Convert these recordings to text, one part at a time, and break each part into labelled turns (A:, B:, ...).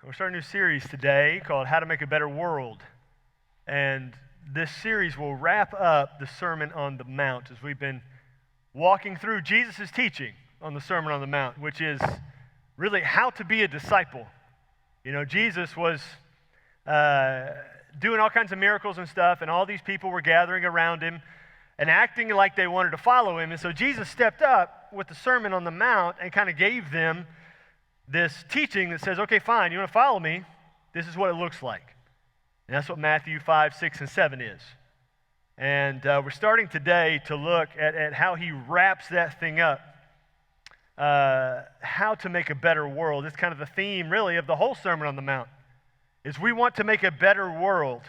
A: We're starting a new series today called How to Make a Better World. And this series will wrap up the Sermon on the Mount as we've been walking through Jesus' teaching on the Sermon on the Mount, which is really how to be a disciple. You know, Jesus was doing all kinds of miracles and stuff, and all these people were gathering around him and acting like they wanted to follow him. And so Jesus stepped up with the Sermon on the Mount and kind of gave them this teaching that says, okay, fine, you want to follow me? This is what it looks like. And that's what Matthew 5, 6, and 7 is. And we're starting today to look at how he wraps that thing up. How to make a better world. It's kind of the theme, really, of the whole Sermon on the Mount, is we want to make a better world.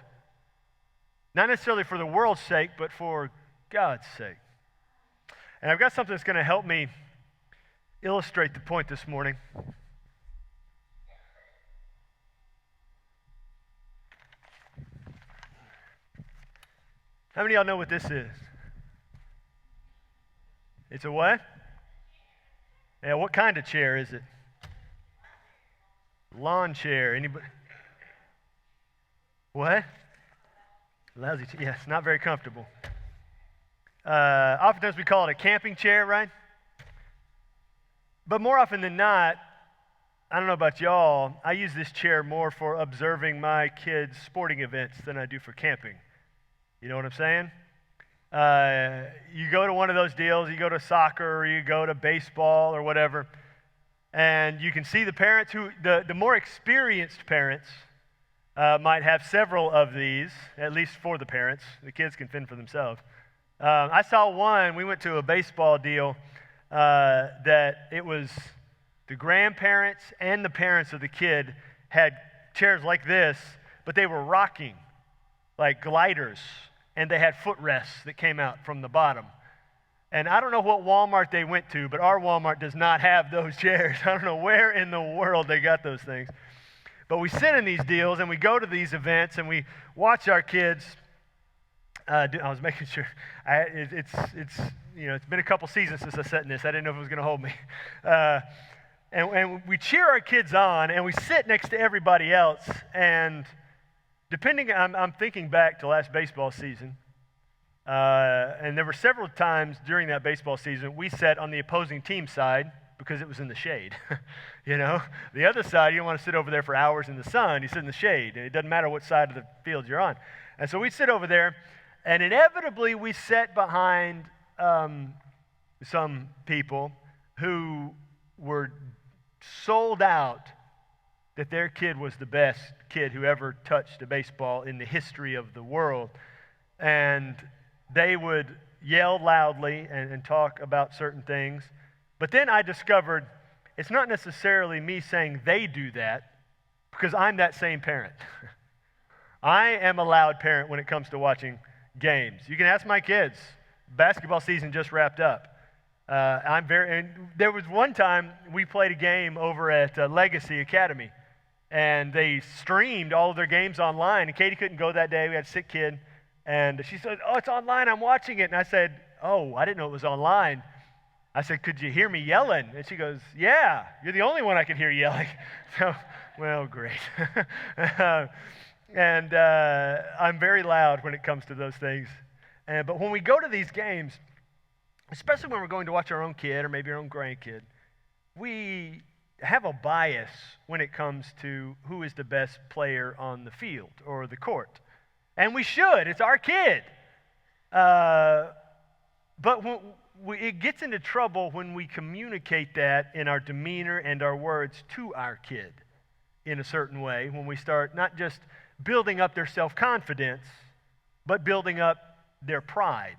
A: Not necessarily for the world's sake, but for God's sake. And I've got something that's going to help me illustrate the point this morning. How many of y'all know what this is? It's a what? Yeah, what kind of chair is it? Lawn chair. Anybody? What? Lousy chair. Yes, not very comfortable. Oftentimes we call it a camping chair, right? But more often than not, I don't know about y'all, I use this chair more for observing my kids' sporting events than I do for camping. You know what I'm saying? You go to one of those deals, you go to soccer or you go to baseball or whatever, and you can see the parents who, the more experienced parents might have several of these, at least for the parents. The kids can fend for themselves. I saw one, we went to a baseball deal that it was the grandparents and the parents of the kid had chairs like this, but they were rocking like gliders, and they had footrests that came out from the bottom. And I don't know what Walmart they went to, but our Walmart does not have those chairs. I don't know where in the world they got those things. But we sit in these deals, and we go to these events, and we watch our kids. I was making sure. It's been a couple seasons since I sat in this. I didn't know if it was going to hold me. And we cheer our kids on, and we sit next to everybody else, and I'm thinking back to last baseball season, and there were several times during that baseball season we sat on the opposing team side because it was in the shade. You know, the other side, you don't want to sit over there for hours in the sun. You sit in the shade, and it doesn't matter what side of the field you're on. And so we sit over there, and inevitably we sat behind some people who were sold out that their kid was the best kid who ever touched a baseball in the history of the world. And they would yell loudly and talk about certain things. But then I discovered it's not necessarily me saying they do that, because I'm that same parent. I am a loud parent when it comes to watching games. You can ask my kids. Basketball season just wrapped up. And there was one time we played a game over at Legacy Academy, and they streamed all of their games online. And Katie couldn't go that day. We had a sick kid. And she said, "Oh, it's online. I'm watching it." And I said, "Oh, I didn't know it was online." I said, "Could you hear me yelling?" And she goes, "Yeah, you're the only one I could hear yelling." So, well, great. And I'm very loud when it comes to those things. But when we go to these games, especially when we're going to watch our own kid or maybe our own grandkid, we have a bias when it comes to who is the best player on the field or the court. And we should. It's our kid. But it gets into trouble when we communicate that in our demeanor and our words to our kid in a certain way, when we start not just building up their self-confidence, but building up their pride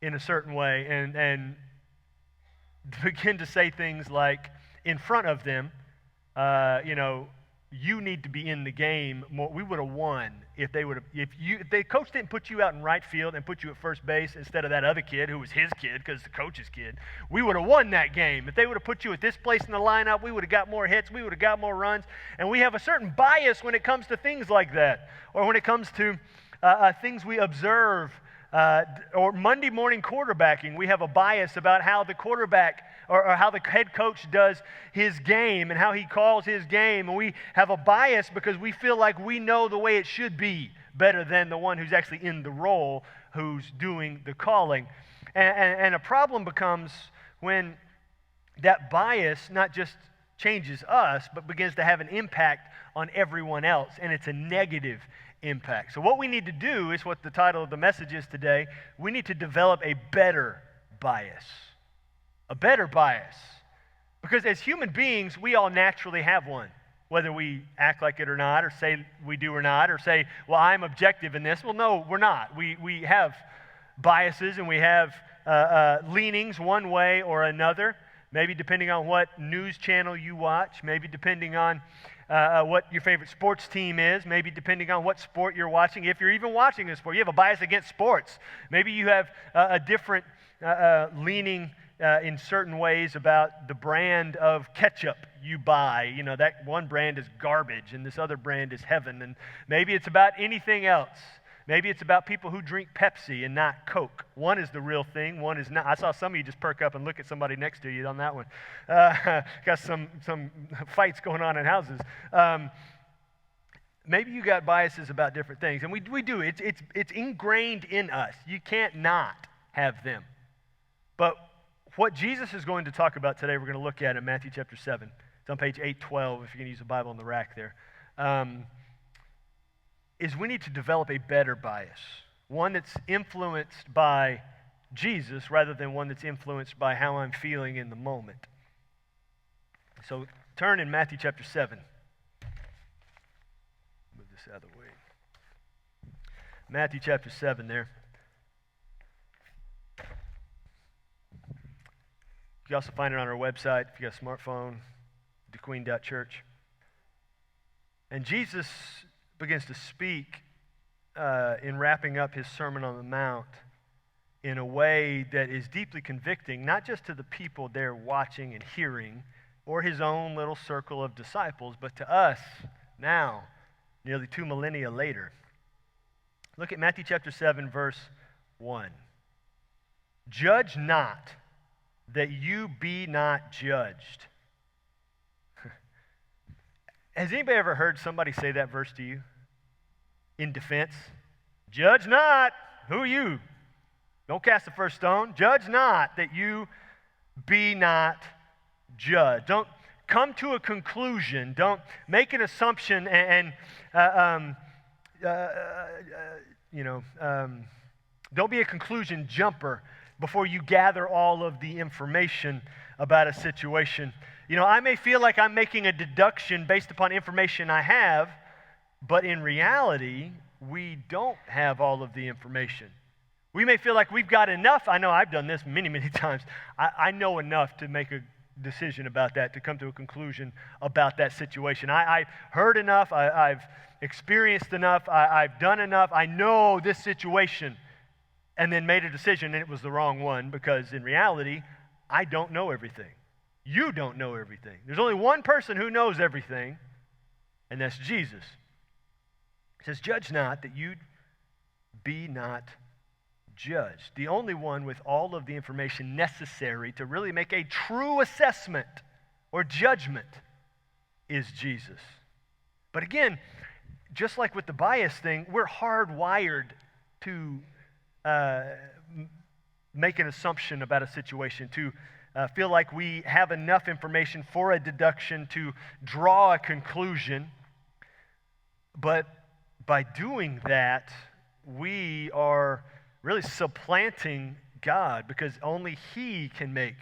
A: in a certain way, and begin to say things like, in front of them, you need to be in the game more. We would have won if the coach didn't put you out in right field and put you at first base instead of that other kid who was his kid because the coach's kid. We would have won that game. If they would have put you at this place in the lineup, we would have got more hits, we would have got more runs. And we have a certain bias when it comes to things like that, or when it comes to things we observe or Monday morning quarterbacking. We have a bias about how the quarterback or how the head coach does his game and how he calls his game. And we have a bias because we feel like we know the way it should be better than the one who's actually in the role, who's doing the calling. And a problem becomes when that bias not just changes us, but begins to have an impact on everyone else, and it's a negative impact. So what we need to do is what the title of the message is today. We need to develop a better bias. A better bias. Because as human beings, we all naturally have one. Whether we act like it or not, or say we do or not, or say, well, I'm objective in this. Well, no, we're not. We have biases and we have leanings one way or another. Maybe depending on what news channel you watch, maybe depending on what your favorite sports team is, maybe depending on what sport you're watching. If you're even watching a sport, you have a bias against sports. Maybe you have a different leaning in certain ways about the brand of ketchup you buy. You know, that one brand is garbage and this other brand is heaven. And maybe it's about anything else. Maybe it's about people who drink Pepsi and not Coke. One is the real thing, one is not. I saw some of you just perk up and look at somebody next to you on that one. Got some fights going on in houses. Maybe you got biases about different things, and we do. It's ingrained in us. You can't not have them. But what Jesus is going to talk about today, we're going to look at in Matthew chapter 7. It's on page 812 if you're going to use the Bible on the rack there. Is we need to develop a better bias, one that's influenced by Jesus rather than one that's influenced by how I'm feeling in the moment. So turn in Matthew chapter 7. Move this out of the way. Matthew chapter 7 there. You can also find it on our website if you got a smartphone, dequeen.church. And Jesus begins to speak in wrapping up his Sermon on the Mount in a way that is deeply convicting, not just to the people there watching and hearing, or his own little circle of disciples, but to us now, nearly 2 millennia later. Look at Matthew chapter 7, verse 1. Judge not, that you be not judged. Has anybody ever heard somebody say that verse to you? In defense? Judge not. Who are you? Don't cast the first stone. Judge not, that you be not judged. Don't come to a conclusion. Don't make an assumption and don't be a conclusion jumper before you gather all of the information about a situation. You know, I may feel like I'm making a deduction based upon information I have, but in reality, we don't have all of the information. We may feel like we've got enough. I know I've done this many, many times. I know enough to make a decision about that, to come to a conclusion about that situation. I've heard enough. I've experienced enough. I've done enough. I know this situation, and then made a decision, and it was the wrong one, because in reality, I don't know everything. You don't know everything. There's only one person who knows everything, and that's Jesus. It says, judge not, that you be not judged. The only one with all of the information necessary to really make a true assessment or judgment is Jesus. But again, just like with the bias thing, we're hardwired to make an assumption about a situation, to feel like we have enough information for a deduction to draw a conclusion. But by doing that, we are really supplanting God, because only He can make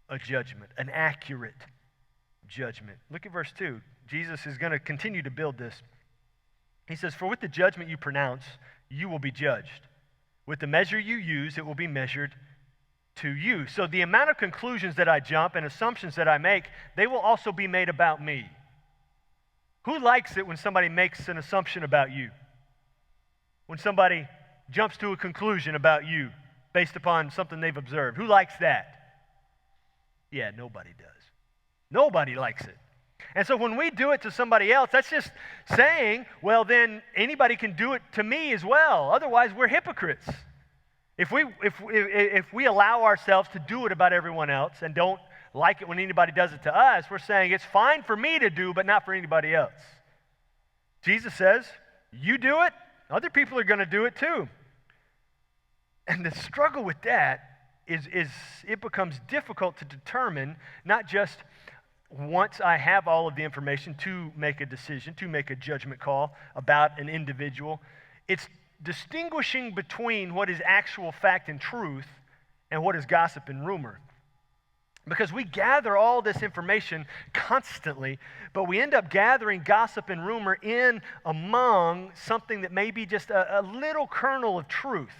A: a judgment, an accurate judgment. Look at verse 2. Jesus is going to continue to build this. He says, for with the judgment you pronounce, you will be judged. With the measure you use, it will be measured to you. So the amount of conclusions that I jump and assumptions that I make, they will also be made about me. Who likes it when somebody makes an assumption about you? When somebody jumps to a conclusion about you based upon something they've observed. Who likes that? Yeah, nobody does. Nobody likes it. And so when we do it to somebody else, that's just saying, well, then anybody can do it to me as well. Otherwise, we're hypocrites. If we allow ourselves to do it about everyone else and don't like it when anybody does it to us, we're saying it's fine for me to do, but not for anybody else. Jesus says, you do it, other people are going to do it too. And the struggle with that is it becomes difficult to determine, not just once I have all of the information to make a decision, to make a judgment call about an individual. It's distinguishing between what is actual fact and truth and what is gossip and rumor. Because we gather all this information constantly, but we end up gathering gossip and rumor in among something that may be just a little kernel of truth.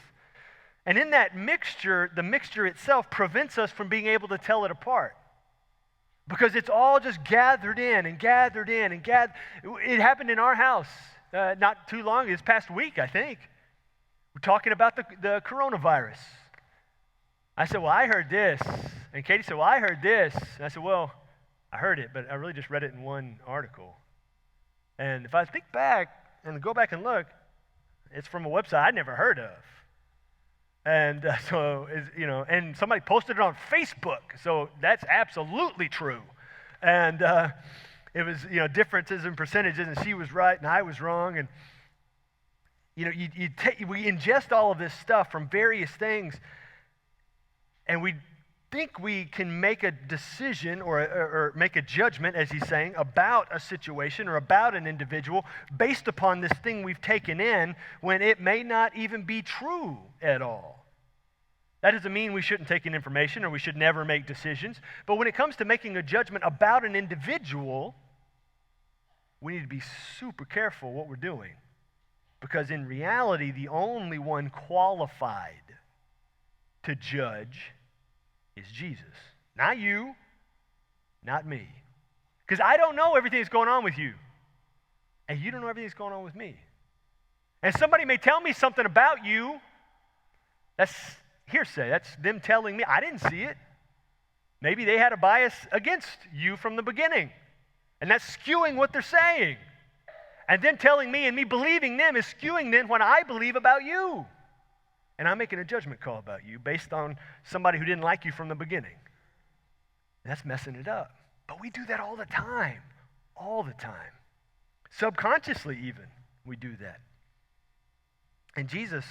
A: And in that mixture, the mixture itself prevents us from being able to tell it apart. Because it's all just gathered in and gathered in and gathered. It happened in our house not too long, this past week, I think. We're talking about the coronavirus. I said, well, I heard this. And Katie said, well, I heard this. And I said, well, I heard it, but I really just read it in one article. And if I think back and go back and look, it's from a website I'd never heard of. And and somebody posted it on Facebook, so that's absolutely true. And it was, differences in percentages, and she was right and I was wrong. And, we ingest all of this stuff from various things, and we think we can make a decision or make a judgment, as he's saying, about a situation or about an individual based upon this thing we've taken in when it may not even be true at all. That doesn't mean we shouldn't take in information or we should never make decisions. But when it comes to making a judgment about an individual, we need to be super careful what we're doing. Because in reality, the only one qualified to judge is Jesus. Not you, not me. Because I don't know everything that's going on with you. And you don't know everything that's going on with me. And somebody may tell me something about you. That's hearsay. That's them telling me. I didn't see it. Maybe they had a bias against you from the beginning. And that's skewing what they're saying. And them telling me and me believing them is skewing then what I believe about you. And I'm making a judgment call about you based on somebody who didn't like you from the beginning. And that's messing it up. But we do that all the time. All the time. Subconsciously even, we do that. And Jesus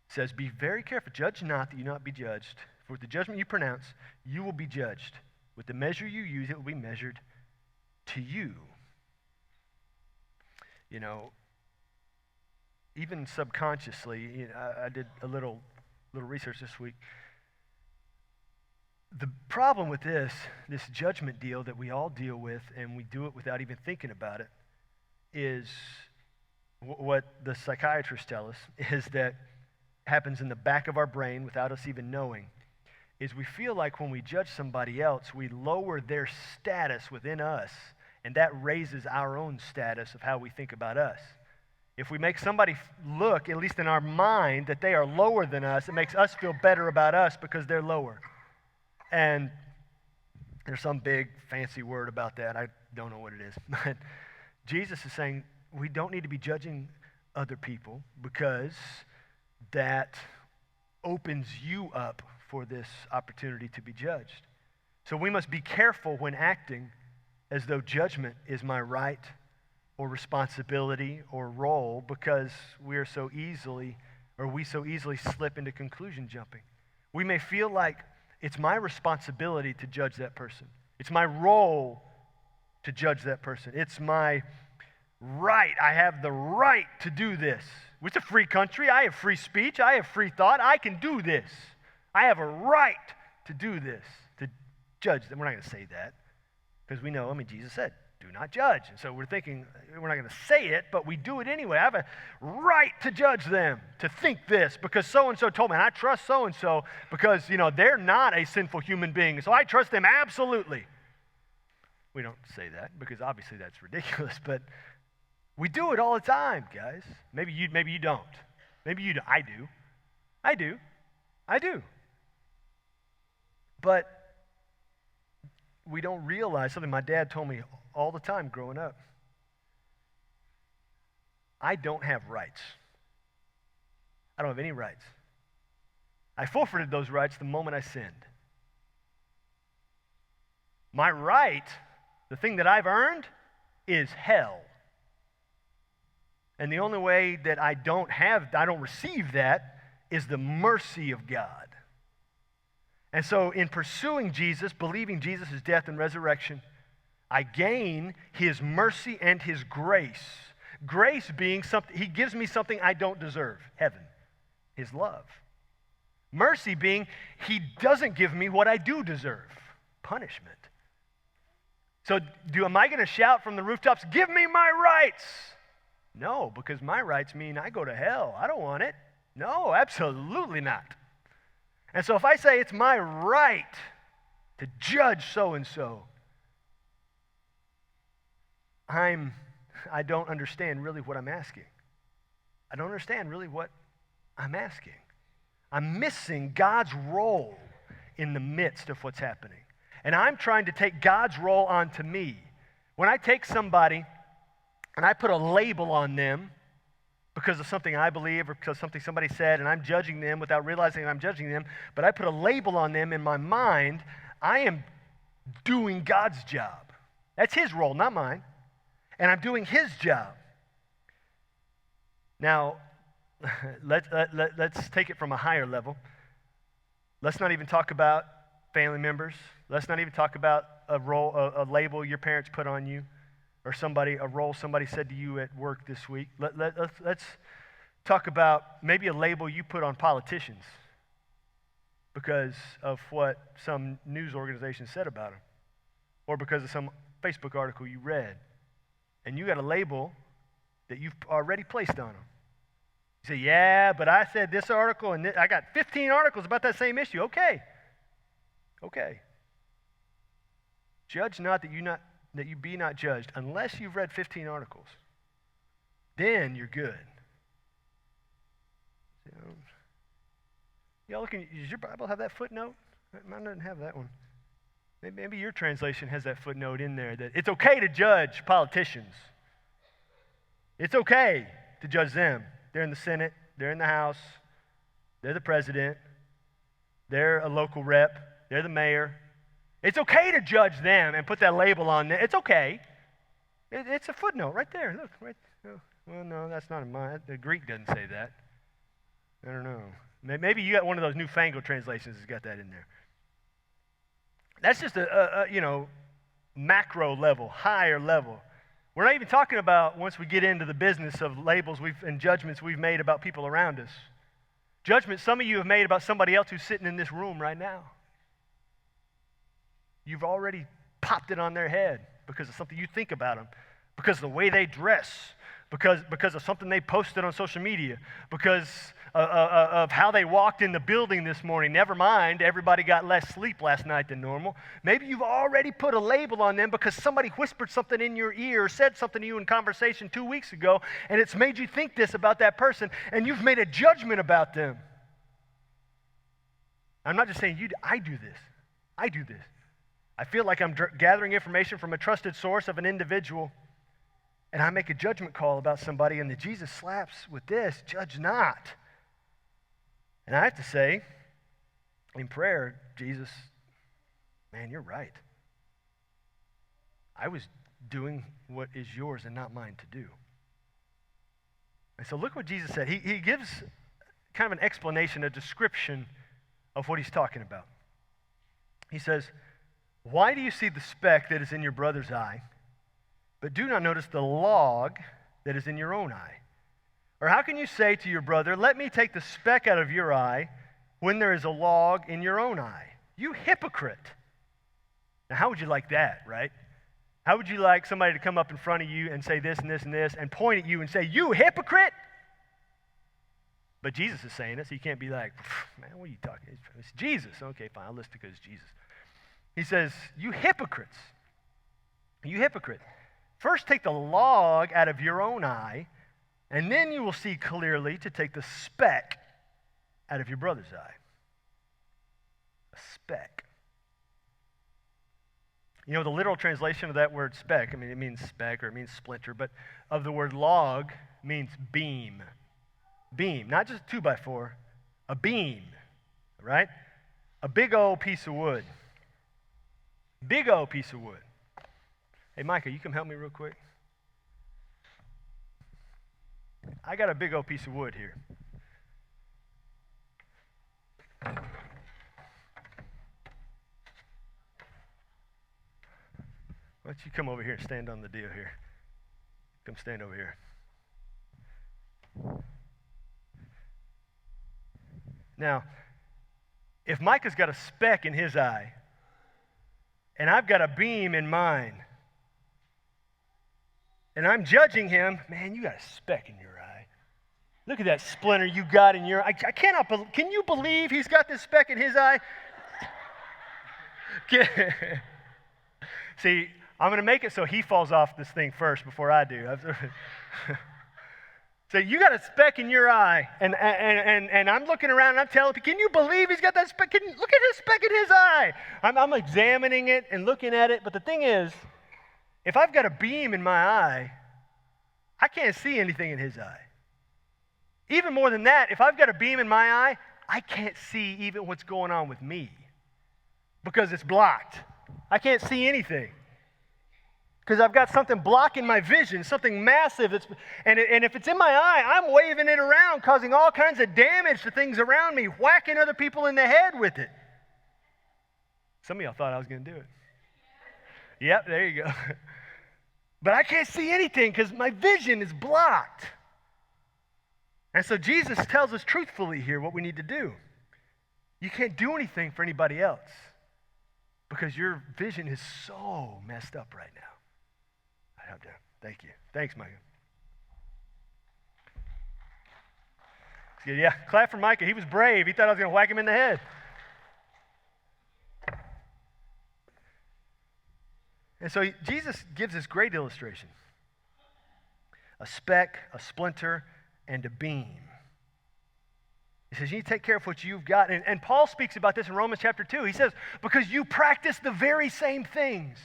A: says, be very careful. Judge not that you not be judged. For with the judgment you pronounce, you will be judged. With the measure you use, it will be measured to you. Even subconsciously, I did a little research this week. The problem with this judgment deal that we all deal with, and we do it without even thinking about it, is what the psychiatrists tell us, is that happens in the back of our brain without us even knowing, is we feel like when we judge somebody else, we lower their status within us, and that raises our own status of how we think about us. If we make somebody look, at least in our mind, that they are lower than us, it makes us feel better about us because they're lower. And there's some big fancy word about that. I don't know what it is. But Jesus is saying we don't need to be judging other people because that opens you up for this opportunity to be judged. So we must be careful when acting as though judgment is my right or responsibility or role, because we so easily slip into conclusion jumping. We may feel like it's my responsibility to judge that person. It's my role to judge that person. It's my right. I have the right to do this. It's a free country. I have free speech. I have free thought. I can do this. I have a right to do this, to judge them. We're not going to say that because we know, Jesus said, do not judge. And so we're thinking, we're not going to say it, but we do it anyway. I have a right to judge them, to think this, because so-and-so told me, and I trust so-and-so because, they're not a sinful human being, so I trust them absolutely. We don't say that because obviously that's ridiculous, but we do it all the time, guys. Maybe you don't. Maybe you do. I do. But we don't realize something my dad told me all the time growing up. I don't have rights. I don't have any rights. I forfeited those rights the moment I sinned. My right, the thing that I've earned, is hell. And the only way that I don't receive that is the mercy of God. And so in pursuing Jesus, believing Jesus' death and resurrection, I gain his mercy and his grace. Grace being something, he gives me something I don't deserve, heaven, his love. Mercy being, he doesn't give me what I do deserve, punishment. So am I going to shout from the rooftops, give me my rights? No, because my rights mean I go to hell. I don't want it. No, absolutely not. And so if I say it's my right to judge so-and-so, I don't understand really what I'm asking. I don't understand really what I'm asking. I'm missing God's role in the midst of what's happening. And I'm trying to take God's role onto me. When I take somebody and I put a label on them because of something I believe or because of something somebody said, and I'm judging them without realizing I'm judging them, but I put a label on them in my mind, I am doing God's job. That's his role, not mine. And I'm doing his job. Now, let's take it from a higher level. Let's not even talk about family members. Let's not even talk about a label your parents put on you, or a role somebody said to you at work this week. Let's talk about maybe a label you put on politicians because of what some news organization said about them, or because of some Facebook article you read. And you got a label that you've already placed on them. You say, yeah, but I said this article, and I got 15 articles about that same issue. Okay. Judge not that you be not judged, unless you've read 15 articles. Then you're good. Y'all looking? Does your Bible have that footnote? Mine doesn't have that one. Maybe your translation has that footnote in there that it's okay to judge politicians. It's okay to judge them. They're in the Senate. They're in the House. They're the president. They're a local rep. They're the mayor. It's okay to judge them and put that label on them. It's okay. It's a footnote right there. Look, right. Well, no, that's not in mine. The Greek doesn't say that. I don't know. Maybe you got one of those newfangled translations that's got that in there. That's just a macro level, higher level. We're not even talking about once we get into the business of labels and judgments we've made about people around us. Judgments some of you have made about somebody else who's sitting in this room right now. You've already popped it on their head because of something you think about them, because of the way they dress, because of something they posted on social media, because of how they walked in the building this morning. Never mind, everybody got less sleep last night than normal. Maybe you've already put a label on them because somebody whispered something in your ear or said something to you in conversation 2 weeks ago, and it's made you think this about that person, and you've made a judgment about them. I'm not just saying you do. I do this. I feel like I'm gathering information from a trusted source of an individual, and I make a judgment call about somebody, and the Jesus slaps with this, judge not. And I have to say, in prayer, Jesus, man, you're right. I was doing what is yours and not mine to do. And so look what Jesus said. He gives kind of an explanation, a description of what he's talking about. He says, why do you see the speck that is in your brother's eye, but do not notice the log that is in your own eye? Or how can you say to your brother, let me take the speck out of your eye when there is a log in your own eye? You hypocrite. Now, how would you like that, right? How would you like somebody to come up in front of you and say this and this and this and point at you and say, you hypocrite? But Jesus is saying it, so you can't be like, man, what are you talking about? It's Jesus. Okay, fine, I'll listen because it's Jesus. He says, you hypocrites. You hypocrite. First take the log out of your own eye, and then you will see clearly to take the speck out of your brother's eye. A speck. You know, the literal translation of that word speck, I mean, it means speck or it means splinter, but of the word log means beam. Beam, not just a 2x4, a beam. right? A big old piece of wood. Big old piece of wood. Hey, Micah, you come help me real quick? I got a big old piece of wood here. Why don't you come over here and stand on the deal here? Come stand over here. Now, if Micah's got a speck in his eye, and I've got a beam in mine, and I'm judging him, man, you got a speck in your eye. Look at that splinter you got in your eye. I cannot believe, can you believe he's got this speck in his eye? See, I'm going to make it so he falls off this thing first before I do. So you got a speck in your eye, and I'm looking around and I'm telling him, can you believe he's got that speck? Look at his speck in his eye. I'm examining it and looking at it, but the thing is, if I've got a beam in my eye, I can't see anything in his eye. Even more than that, if I've got a beam in my eye, I can't see even what's going on with me because it's blocked. I can't see anything. Because I've got something blocking my vision, something massive. And if it's in my eye, I'm waving it around, causing all kinds of damage to things around me, whacking other people in the head with it. Some of y'all thought I was going to do it. Yep, there you go. But I can't see anything because my vision is blocked. And so Jesus tells us truthfully here what we need to do. You can't do anything for anybody else because your vision is so messed up right now. Thank you. Thanks, Micah. Yeah, clap for Micah. He was brave. He thought I was going to whack him in the head. And so Jesus gives this great illustration. A speck, a splinter, and a beam. He says, you need to take care of what you've got. And Paul speaks about this in Romans chapter 2. He says, because you practice the very same things.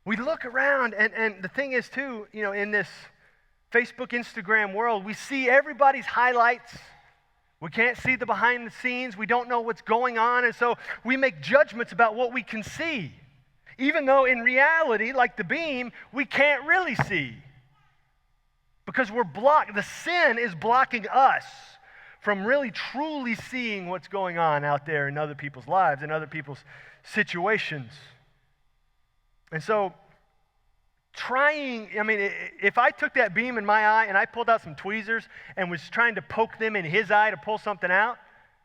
A: We look around, and the thing is, too, in this Facebook, Instagram world, we see everybody's highlights. We can't see the behind the scenes. We don't know what's going on, and so we make judgments about what we can see, even though in reality, like the beam, we can't really see because we're blocked. The sin is blocking us from really truly seeing what's going on out there in other people's lives and other people's situations. And so, if I took that beam in my eye and I pulled out some tweezers and was trying to poke them in his eye to pull something out,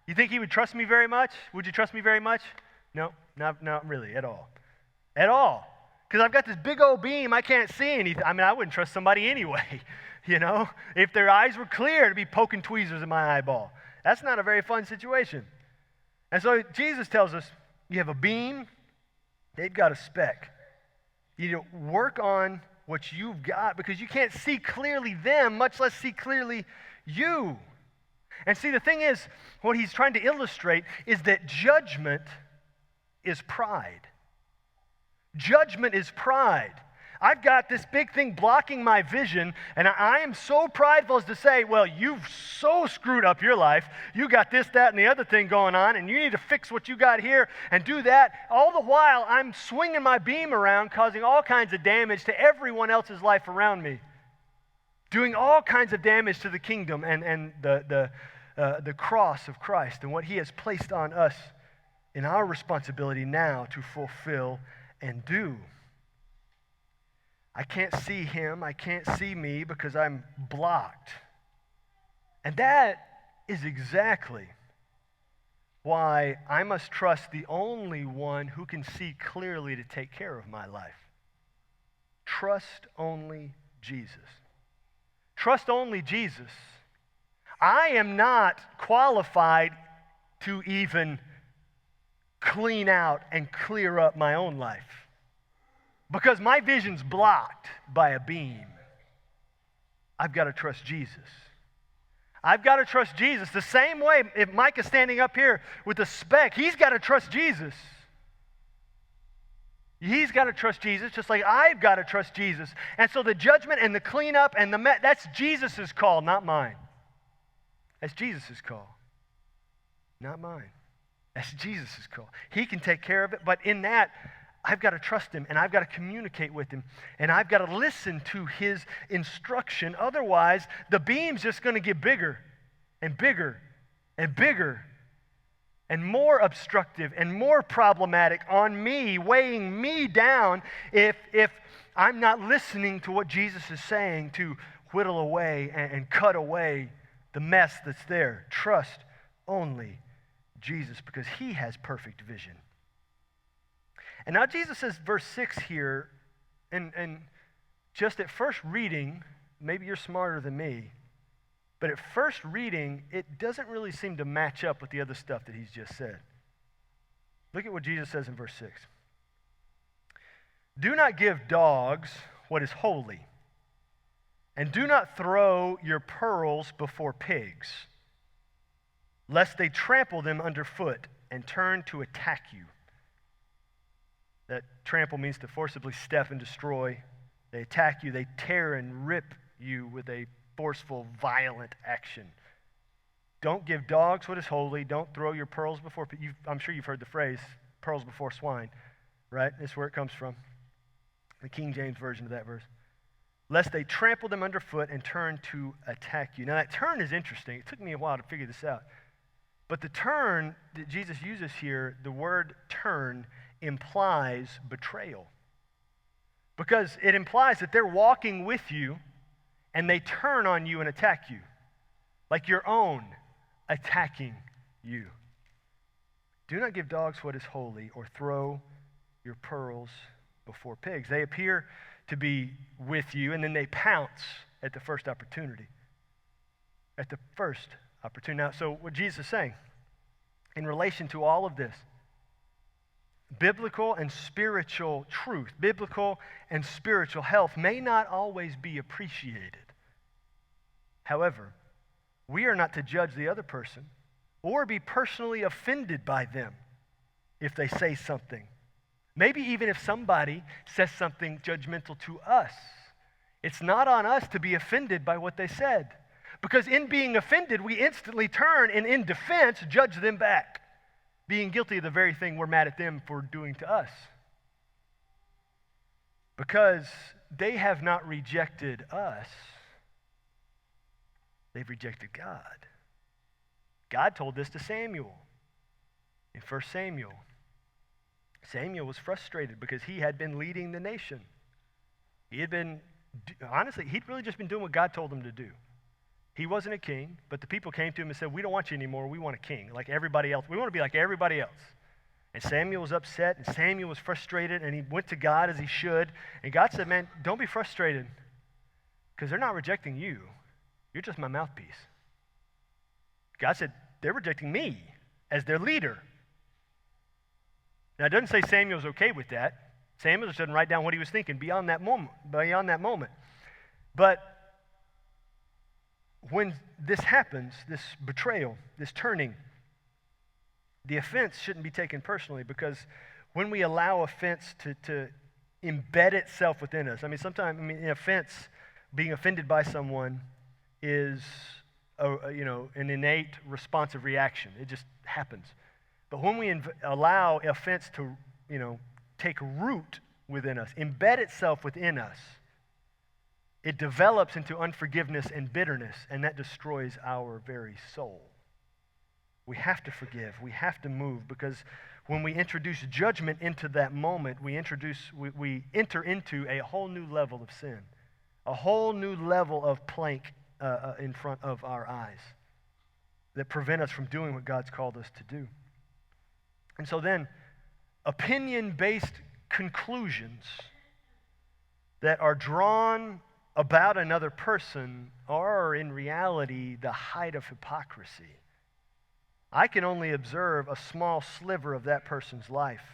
A: you think he would trust me very much? Would you trust me very much? No, not really at all. At all. Because I've got this big old beam, I can't see anything. I wouldn't trust somebody anyway, if their eyes were clear to be poking tweezers in my eyeball. That's not a very fun situation. And so Jesus tells us, you have a beam, they've got a speck. You need to work on what you've got because you can't see clearly them, much less see clearly you. And see, the thing is, what he's trying to illustrate is that judgment is pride. Judgment is pride. I've got this big thing blocking my vision, and I am so prideful as to say, well, you've so screwed up your life. You got this, that, and the other thing going on, and you need to fix what you got here and do that. All the while, I'm swinging my beam around, causing all kinds of damage to everyone else's life around me, doing all kinds of damage to the kingdom and the cross of Christ and what he has placed on us in our responsibility now to fulfill and do. I can't see him, I can't see me because I'm blocked. And that is exactly why I must trust the only one who can see clearly to take care of my life. Trust only Jesus. Trust only Jesus. I am not qualified to even clean out and clear up my own life. Because my vision's blocked by a beam. I've got to trust Jesus. I've got to trust Jesus. The same way, if Micah's standing up here with a speck, he's got to trust Jesus. He's got to trust Jesus, just like I've got to trust Jesus. And so the judgment and the cleanup and that's Jesus' call, not mine. That's Jesus' call. not mine. That's Jesus' call. He can take care of it, but in that, I've got to trust him, and I've got to communicate with him, and I've got to listen to his instruction. Otherwise, the beam's just going to get bigger and bigger and bigger and more obstructive and more problematic on me, weighing me down if I'm not listening to what Jesus is saying to whittle away and cut away the mess that's there. Trust only Jesus, because he has perfect vision. And now Jesus says, verse 6 here, and just at first reading, maybe you're smarter than me, but at first reading, it doesn't really seem to match up with the other stuff that he's just said. Look at what Jesus says in verse 6. Do not give dogs what is holy, and do not throw your pearls before pigs, lest they trample them underfoot and turn to attack you. That trample means to forcibly step and destroy. They attack you. They tear and rip you with a forceful, violent action. Don't give dogs what is holy. Don't throw your pearls before pigs. I'm sure you've heard the phrase, pearls before swine, right? That's where it comes from. The King James version of that verse. Lest they trample them underfoot and turn to attack you. Now that turn is interesting. It took me a while to figure this out. But the turn that Jesus uses here, the word turn, implies betrayal. Because it implies that they're walking with you and they turn on you and attack you. Like your own attacking you. Do not give dogs what is holy or throw your pearls before pigs. They appear to be with you and then they pounce at the first opportunity. At the first opportunity. Now, so what Jesus is saying in relation to all of this, biblical and spiritual truth, biblical and spiritual health may not always be appreciated. However, we are not to judge the other person or be personally offended by them if they say something. Maybe even if somebody says something judgmental to us. It's not on us to be offended by what they said. Because in being offended, we instantly turn and in defense judge them back, being guilty of the very thing we're mad at them for doing to us. Because they have not rejected us, they've rejected God. God told this to Samuel in 1 Samuel. Samuel was frustrated because he had been leading the nation. He had been, honestly, he'd really just been doing what God told him to do. He wasn't a king, but the people came to him and said, we don't want you anymore, we want a king, like everybody else. We want to be like everybody else. And Samuel was upset, and Samuel was frustrated, and he went to God as he should. And God said, man, don't be frustrated, because they're not rejecting you. You're just my mouthpiece. God said, they're rejecting me as their leader. Now, it doesn't say Samuel's okay with that. Samuel just doesn't write down what he was thinking beyond that moment. But when this happens, this betrayal, this turning, the offense shouldn't be taken personally, because when we allow offense to embed itself within us, sometimes, an offense, being offended by someone is an innate responsive reaction. It just happens. But when we allow offense to, take root within us, embed itself within us, it develops into unforgiveness and bitterness, and that destroys our very soul. We have to forgive. We have to move, because when we introduce judgment into that moment, we enter into a whole new level of sin, a whole new level of plank in front of our eyes that prevent us from doing what God's called us to do. And so then, opinion-based conclusions that are drawn about another person are in reality the height of hypocrisy. I can only observe a small sliver of that person's life,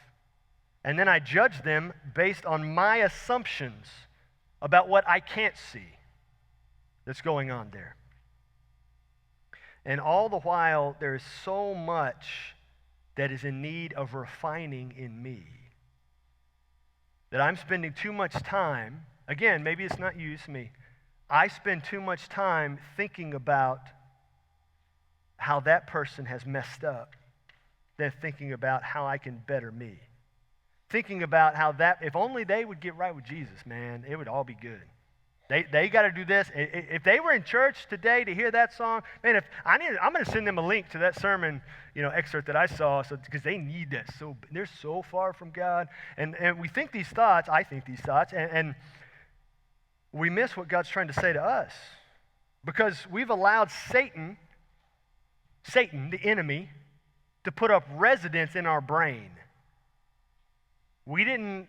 A: and then I judge them based on my assumptions about what I can't see that's going on there. And all the while, there is so much that is in need of refining in me that I'm spending too much time. Again, maybe it's not you, it's me. I spend too much time thinking about how that person has messed up than thinking about how I can better me. Thinking about how that, if only they would get right with Jesus, man, it would all be good. They got to do this. If they were in church today to hear that song, man, I'm going to send them a link to that sermon, excerpt that I saw, because they need that. So they're so far from God, and we think these thoughts. I think these thoughts, and we miss what God's trying to say to us, because we've allowed Satan, the enemy, to put up residence in our brain. We didn't,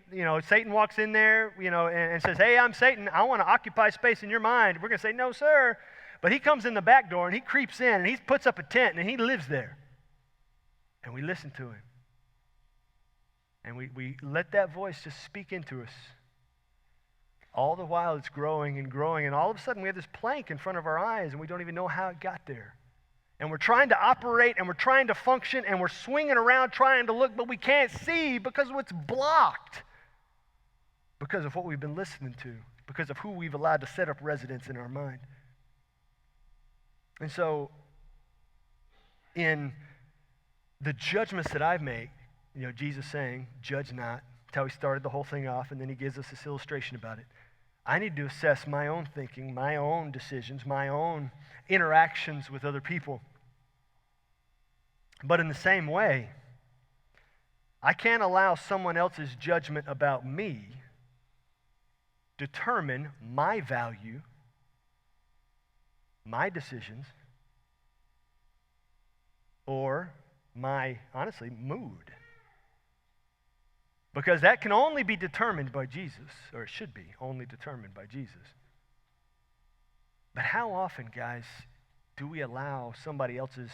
A: Satan walks in there, and says, hey, I'm Satan. I want to occupy space in your mind. We're going to say, no, sir. But he comes in the back door, and he creeps in, and he puts up a tent, and he lives there. And we listen to him. And we let that voice just speak into us. All the while it's growing and growing, and all of a sudden we have this plank in front of our eyes, and we don't even know how it got there. And we're trying to operate, and we're trying to function, and we're swinging around trying to look, but we can't see because it's blocked. Because of what we've been listening to, because of who we've allowed to set up residence in our mind. And so, in the judgments that I've made, Jesus saying, judge not. That's how he started the whole thing off, and then he gives us this illustration about it. I need to assess my own thinking, my own decisions, my own interactions with other people. But in the same way, I can't allow someone else's judgment about me determine my value, my decisions, or my, honestly, mood. Because that can only be determined by Jesus, or it should be only determined by Jesus. But how often, guys, do we allow somebody else's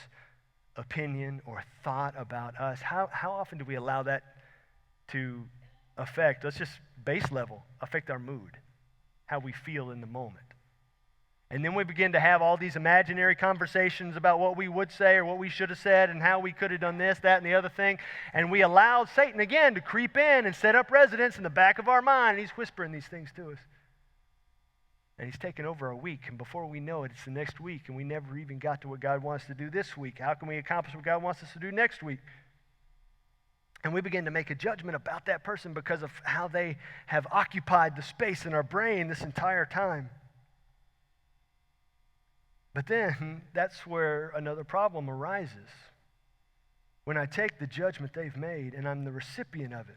A: opinion or thought about us? How often do we allow that to affect, let's just base level, affect our mood, how we feel in the moment? And then we begin to have all these imaginary conversations about what we would say or what we should have said and how we could have done this, that, and the other thing. And we allow Satan again to creep in and set up residence in the back of our mind. And he's whispering these things to us. And he's taken over our week. And before we know it, it's the next week. And we never even got to what God wants to do this week. How can we accomplish what God wants us to do next week? And we begin to make a judgment about that person because of how they have occupied the space in our brain this entire time. But then, that's where another problem arises. When I take the judgment they've made and I'm the recipient of it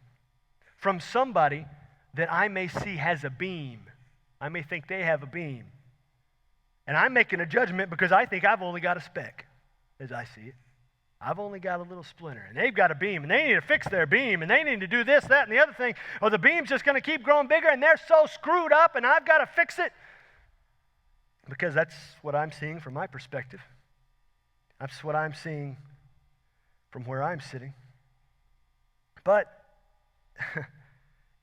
A: from somebody that I may see has a beam. I may think they have a beam. And I'm making a judgment because I think I've only got a speck, as I see it. I've only got a little splinter, and they've got a beam, and they need to fix their beam, and they need to do this, that, and the other thing, or the beam's just going to keep growing bigger, and they're so screwed up, and I've got to fix it. Because that's what I'm seeing from my perspective. That's what I'm seeing from where I'm sitting. But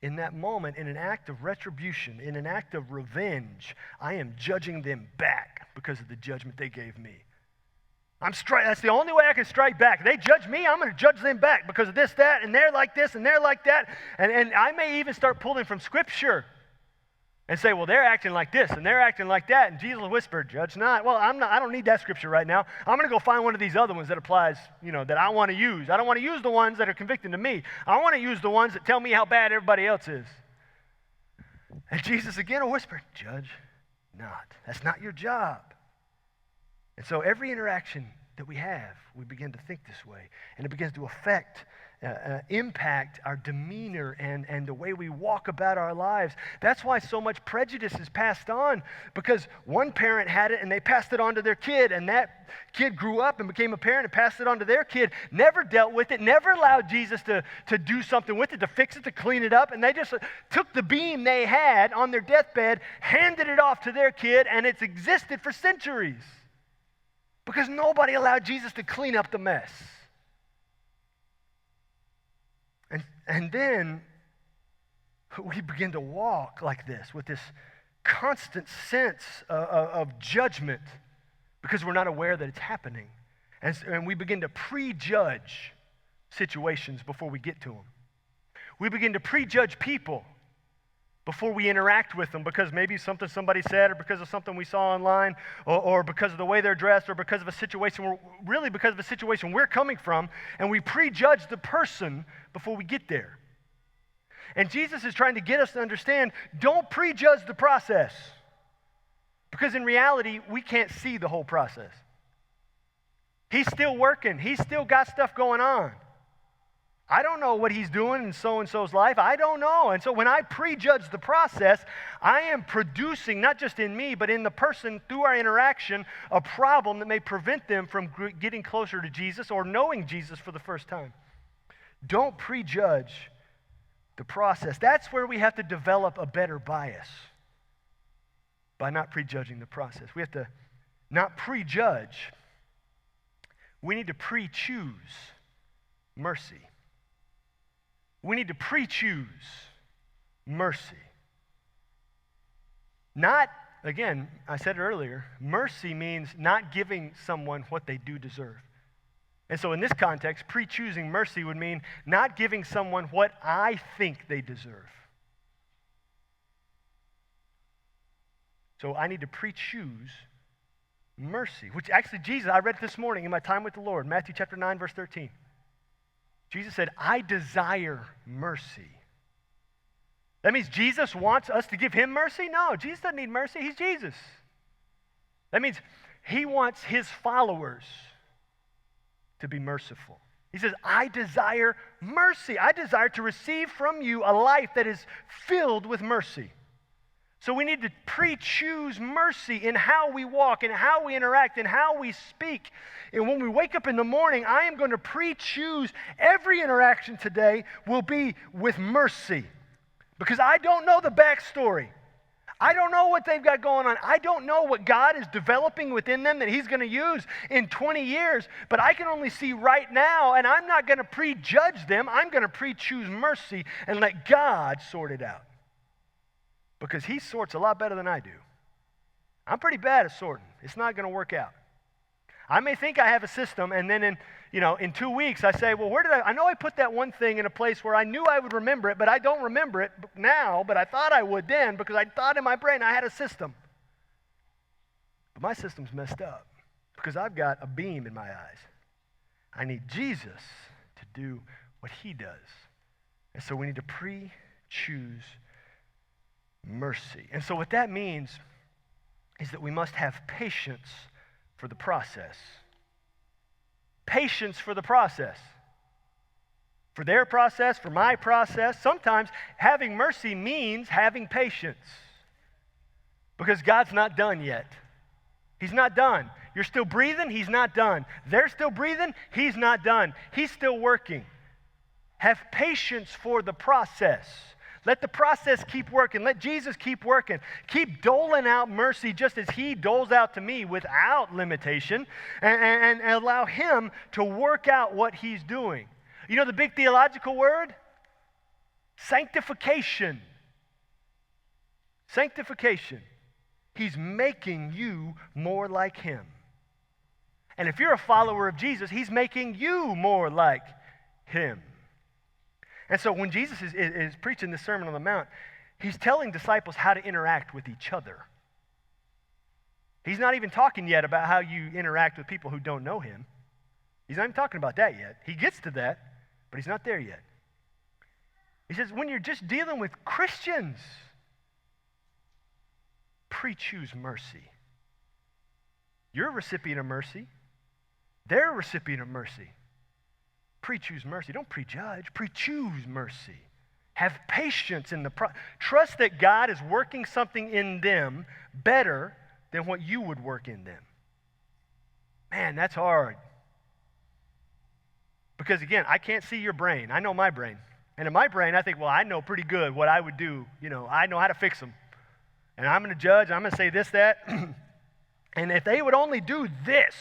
A: in that moment, in an act of retribution, in an act of revenge, I am judging them back because of the judgment they gave me. That's the only way I can strike back. They judge me, I'm going to judge them back because of this, that, and they're like this, and they're like that. And I may even start pulling from Scripture and say, well, they're acting like this, and they're acting like that. And Jesus whispered, judge not. Well, I don't need that Scripture right now. I'm going to go find one of these other ones that applies, that I want to use. I don't want to use the ones that are convicting to me. I want to use the ones that tell me how bad everybody else is. And Jesus again whispered, judge not. That's not your job. And so every interaction that we have, we begin to think this way. And it begins to impact our demeanor and the way we walk about our lives. That's why so much prejudice is passed on, because one parent had it and they passed it on to their kid, and that kid grew up and became a parent and passed it on to their kid, never dealt with it, never allowed Jesus to do something with it, to fix it, to clean it up, and they just took the beam they had on their deathbed, handed it off to their kid, and it's existed for centuries. Because nobody allowed Jesus to clean up the mess. And then we begin to walk like this, with this constant sense of judgment, because we're not aware that it's happening. And we begin to prejudge situations before we get to them. We begin to prejudge people before we interact with them because maybe something somebody said or because of something we saw online or because of the way they're dressed or because of a situation, really because of a situation we're coming from, and we prejudge the person before we get there. And Jesus is trying to get us to understand, don't prejudge the process. Because in reality, we can't see the whole process. He's still working. He's still got stuff going on. I don't know what he's doing in so-and-so's life. I don't know. And so when I prejudge the process, I am producing, not just in me, but in the person through our interaction, a problem that may prevent them from getting closer to Jesus or knowing Jesus for the first time. Don't prejudge the process. That's where we have to develop a better bias, by not prejudging the process. We have to not prejudge. We need to pre-choose mercy. We need to pre-choose mercy. Not, again, I said it earlier, mercy means not giving someone what they do deserve. And so in this context, pre-choosing mercy would mean not giving someone what I think they deserve. So I need to pre-choose mercy, which actually Jesus, I read this morning in my time with the Lord, Matthew chapter 9, verse 13. Jesus said, I desire mercy. That means Jesus wants us to give him mercy? No, Jesus doesn't need mercy. He's Jesus. That means he wants his followers to be merciful. He says, I desire mercy. I desire to receive from you a life that is filled with mercy. So we need to pre-choose mercy in how we walk, in how we interact, in how we speak. And when we wake up in the morning, I am going to pre-choose every interaction today will be with mercy. Because I don't know the backstory. I don't know what they've got going on. I don't know what God is developing within them that he's going to use in 20 years. But I can only see right now, and I'm not going to prejudge them. I'm going to pre-choose mercy and let God sort it out. Because he sorts a lot better than I do. I'm pretty bad at sorting. It's not going to work out. I may think I have a system, and then in 2 weeks I say, well, I know I put that one thing in a place where I knew I would remember it, but I don't remember it now, but I thought I would then because I thought in my brain I had a system. But my system's messed up because I've got a beam in my eyes. I need Jesus to do what he does. And so we need to pre-choose mercy. And so what that means is that we must have patience for the process. Patience for the process. For their process, for my process. Sometimes having mercy means having patience. Because God's not done yet. He's not done. You're still breathing, he's not done. They're still breathing, he's not done. He's still working. Have patience for the process. Let the process keep working. Let Jesus keep working. Keep doling out mercy just as he doles out to me without limitation and allow him to work out what he's doing. You know the big theological word? Sanctification. Sanctification. He's making you more like him. And if you're a follower of Jesus, he's making you more like him. And so when Jesus is preaching the Sermon on the Mount, he's telling disciples how to interact with each other. He's not even talking yet about how you interact with people who don't know him. He's not even talking about that yet. He gets to that, but he's not there yet. He says, when you're just dealing with Christians, pre-choose mercy. You're a recipient of mercy. They're a recipient of mercy. Pre-choose mercy. Don't prejudge. Pre-choose mercy. Have patience in the trust that God is working something in them better than what you would work in them. Man, that's hard. Because again, I can't see your brain. I know my brain. And in my brain, I think, well, I know pretty good what I would do. I know how to fix them. And I'm going to judge. I'm going to say this, that. And if they would only do this,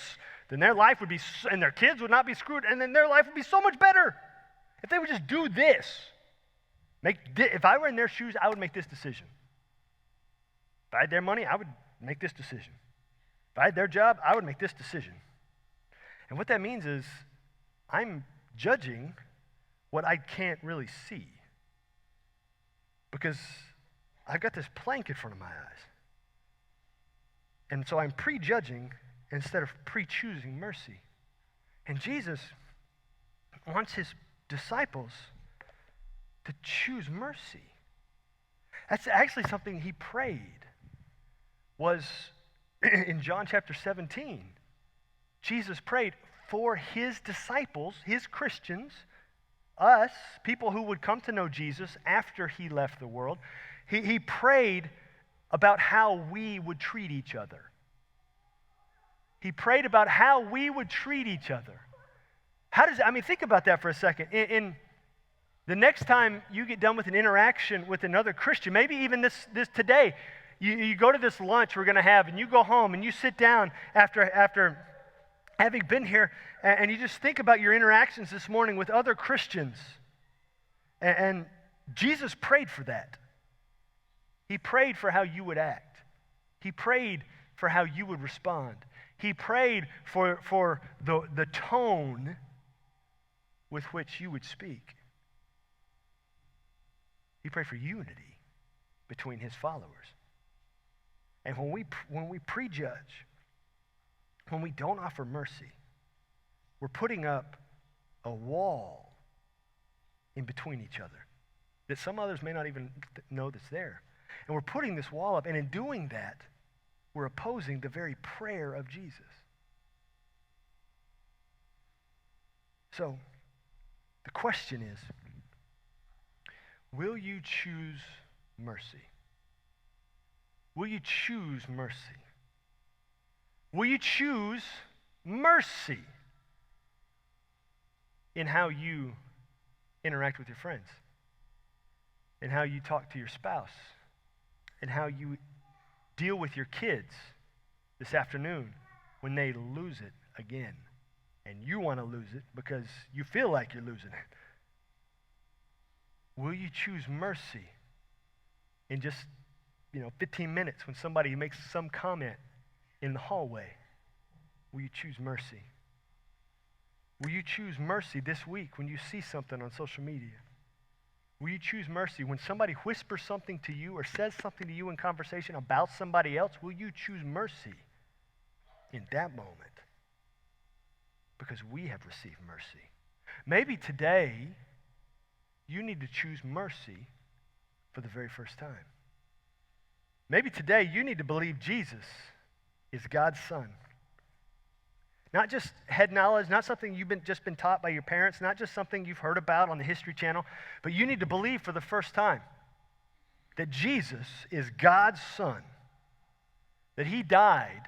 A: then their life would be, and their kids would not be screwed, and then their life would be so much better. If they would just do this. If I were in their shoes, I would make this decision. If I had their money, I would make this decision. If I had their job, I would make this decision. And what that means is I'm judging what I can't really see. Because I've got this plank in front of my eyes. And so I'm prejudging instead of pre-choosing mercy. And Jesus wants his disciples to choose mercy. That's actually something he prayed, was in John chapter 17. Jesus prayed for his disciples, his Christians, us, people who would come to know Jesus after he left the world. He prayed about how we would treat each other. He prayed about how we would treat each other. Think about that for a second. In the next time you get done with an interaction with another Christian, maybe even this today, you go to this lunch we're going to have, and you go home and you sit down after having been here, and you just think about your interactions this morning with other Christians. And Jesus prayed for that. He prayed for how you would act. He prayed for how you would respond. He prayed for the tone with which you would speak. He prayed for unity between his followers. And when we prejudge, when we don't offer mercy, we're putting up a wall in between each other that some others may not even know that's there. And we're putting this wall up, and in doing that, we're opposing the very prayer of Jesus. So, the question is, will you choose mercy? Will you choose mercy? Will you choose mercy in how you interact with your friends, in how you talk to your spouse, in how you deal with your kids this afternoon when they lose it again and you want to lose it because you feel like you're losing it? Will you choose mercy in just 15 minutes when somebody makes some comment in the hallway? Will you choose mercy? Will you choose mercy this week when you see something on social media? Will you choose mercy when somebody whispers something to you or says something to you in conversation about somebody else? Will you choose mercy in that moment? Because we have received mercy. Maybe today you need to choose mercy for the very first time. Maybe today you need to believe Jesus is God's Son. Not just head knowledge, not something you've just been taught by your parents, not just something you've heard about on the History Channel, but you need to believe for the first time that Jesus is God's Son, that he died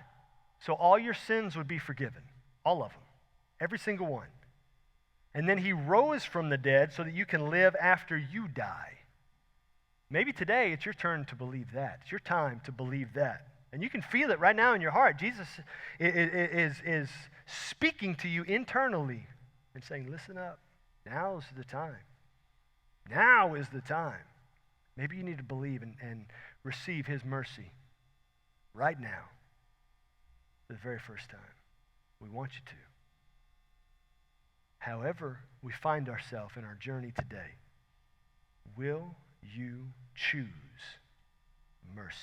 A: so all your sins would be forgiven, all of them, every single one. And then he rose from the dead so that you can live after you die. Maybe today it's your turn to believe that. It's your time to believe that. And you can feel it right now in your heart. Jesus is speaking to you internally and saying, listen up. Now's the time. Now is the time. Maybe you need to believe and receive his mercy right now for the very first time. We want you to. However we find ourselves in our journey today, will you choose mercy?